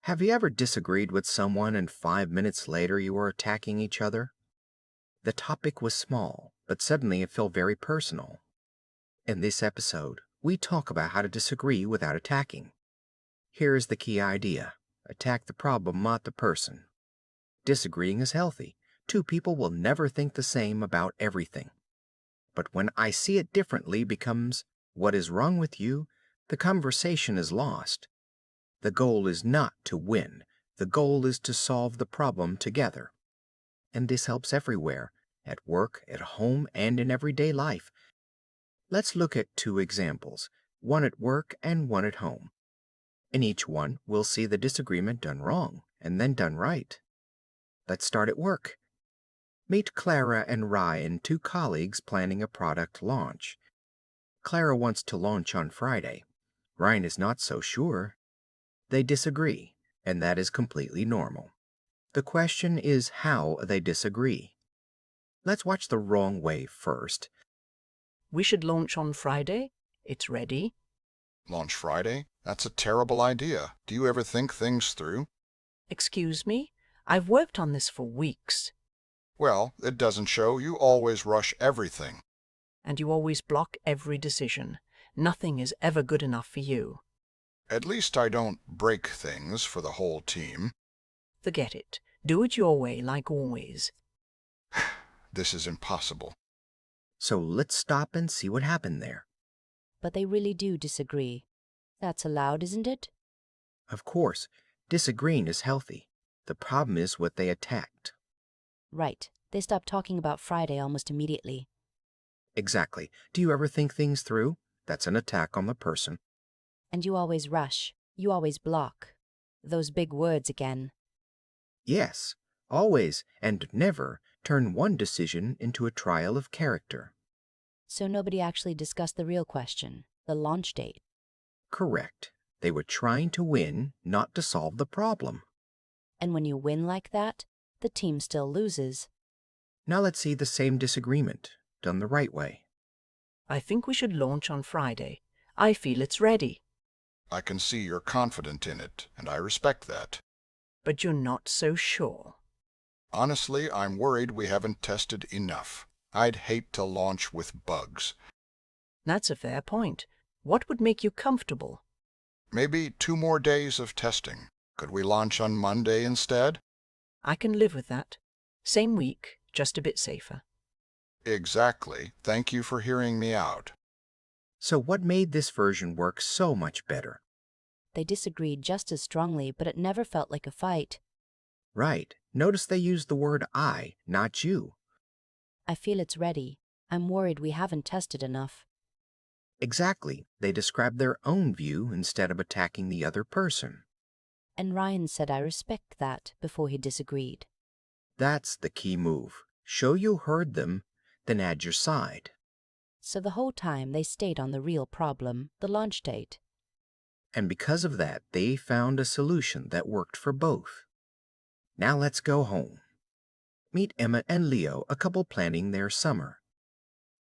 Have you ever disagreed with someone and 5 minutes later you were attacking each other? The topic was small, but suddenly it felt very personal. In this episode, we talk about how to disagree without attacking. Here's the key idea: attack the problem, not the person. Disagreeing is healthy. Two people will never think the same about everything. But when I see it differently becomes, what is wrong with you? The conversation is lost. The goal is not to win. The goal is to solve the problem together. And this helps everywhere, at work, at home, and in everyday life. Let's look at two examples, one at work and one at home. In each one, we'll see the disagreement done wrong and then done right. Let's start at work. Meet Clara and Ryan, two colleagues planning a product launch. Clara wants to launch on Friday. Ryan is not so sure. They disagree, and that is completely normal. The question is how they disagree. Let's watch the wrong way first. We should launch on Friday. It's ready. Launch Friday? That's a terrible idea. Do you ever think things through? Excuse me? I've worked on this for weeks. Well, it doesn't show. You always rush everything. And you always block every decision. Nothing is ever good enough for you. At least I don't break things for the whole team. Forget it. Do it your way, like always. This is impossible. So let's stop and see what happened there. But they really do disagree. That's allowed, isn't it? Of course, disagreeing is healthy. The problem is what they attacked. Right. They stopped talking about Friday almost immediately. Exactly. Do you ever think things through? That's an attack on the person. And you always rush. You always block. Those big words again. Yes, always and never turn one decision into a trial of character. So nobody actually discussed the real question, the launch date. Correct. They were trying to win, not to solve the problem. And when you win like that, the team still loses. Now let's see the same disagreement, done the right way. I think we should launch on Friday. I feel it's ready. I can see you're confident in it, and I respect that. But you're not so sure. Honestly, I'm worried we haven't tested enough. I'd hate to launch with bugs. That's a fair point. What would make you comfortable? Maybe 2 more days of testing. Could we launch on Monday instead? I can live with that. Same week, just a bit safer. Exactly. Thank you for hearing me out. So what made this version work so much better? They disagreed just as strongly, but it never felt like a fight. Right. Notice they used the word I, not you. I feel it's ready. I'm worried we haven't tested enough. Exactly. They described their own view instead of attacking the other person. And Ryan said I respect that before he disagreed. That's the key move. Show you heard them, then add your side. So the whole time they stayed on the real problem, the launch date. And because of that, they found a solution that worked for both. Now let's go home. Meet Emma and Leo, a couple planning their summer.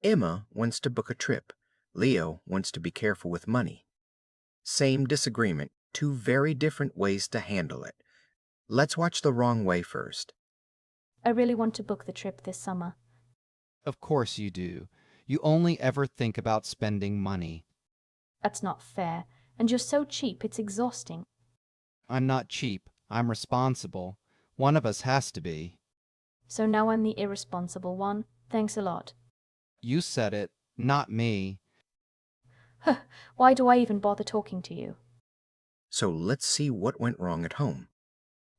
Emma wants to book a trip. Leo wants to be careful with money. Same disagreement, two very different ways to handle it. Let's watch the wrong way first. I really want to book the trip this summer. Of course you do. You only ever think about spending money. That's not fair, and you're so cheap it's exhausting. I'm not cheap. I'm responsible. One of us has to be. So now I'm the irresponsible one. Thanks a lot. You said it, not me. Why do I even bother talking to you? So let's see what went wrong at home.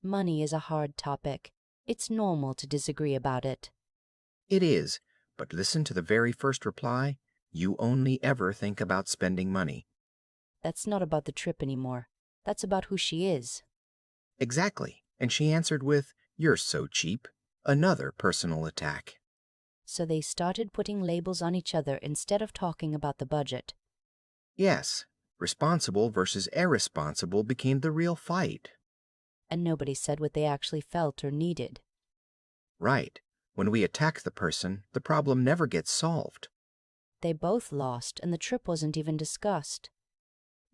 Money is a hard topic. It's normal to disagree about it. It is, but listen to the very first reply. You only ever think about spending money. That's not about the trip anymore. That's about who she is. Exactly. And she answered with, "You're so cheap." Another personal attack. So they started putting labels on each other instead of talking about the budget. Yes, responsible versus irresponsible became the real fight. And nobody said what they actually felt or needed. Right. When we attack the person, the problem never gets solved. They both lost, and the trip wasn't even discussed.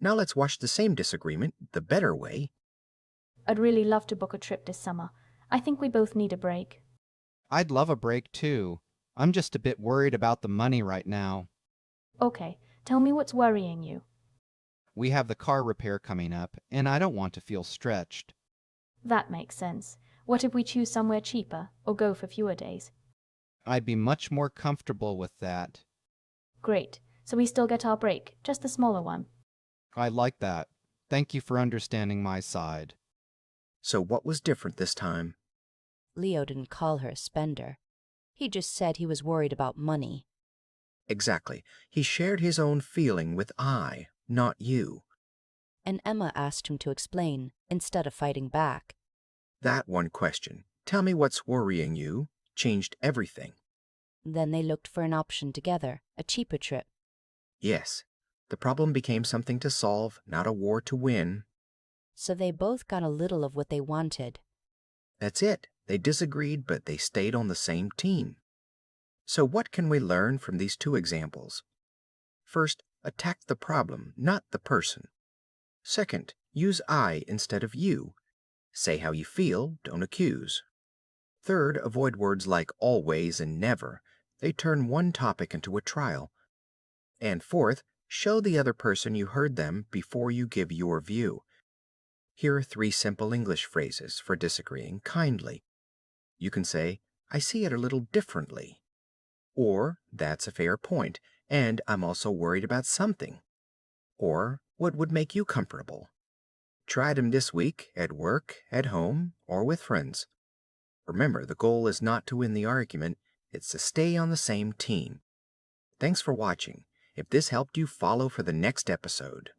Now let's watch the same disagreement the better way. I'd really love to book a trip this summer. I think we both need a break. I'd love a break too. I'm just a bit worried about the money right now. Okay, tell me what's worrying you. We have the car repair coming up, and I don't want to feel stretched. That makes sense. What if we choose somewhere cheaper, or go for fewer days? I'd be much more comfortable with that. Great. So we still get our break, just a smaller one. I like that. Thank you for understanding my side. So what was different this time? Leo didn't call her a spender. He just said he was worried about money. Exactly. He shared his own feeling with I, not you. And Emma asked him to explain, instead of fighting back. That one question, tell me what's worrying you, changed everything. Then they looked for an option together, a cheaper trip. Yes, the problem became something to solve, not a war to win. So they both got a little of what they wanted. That's it. They disagreed, but they stayed on the same team. So what can we learn from these two examples? First, attack the problem, not the person. Second, use I instead of you. Say how you feel, don't accuse. Third, avoid words like always and never. They turn one topic into a trial. And fourth, show the other person you heard them before you give your view. Here are 3 simple English phrases for disagreeing kindly. You can say, I see it a little differently. Or, that's a fair point, and I'm also worried about something. Or, what would make you comfortable? Try them this week, at work, at home, or with friends. Remember, the goal is not to win the argument, it's to stay on the same team. Thanks for watching. If this helped you, follow for the next episode.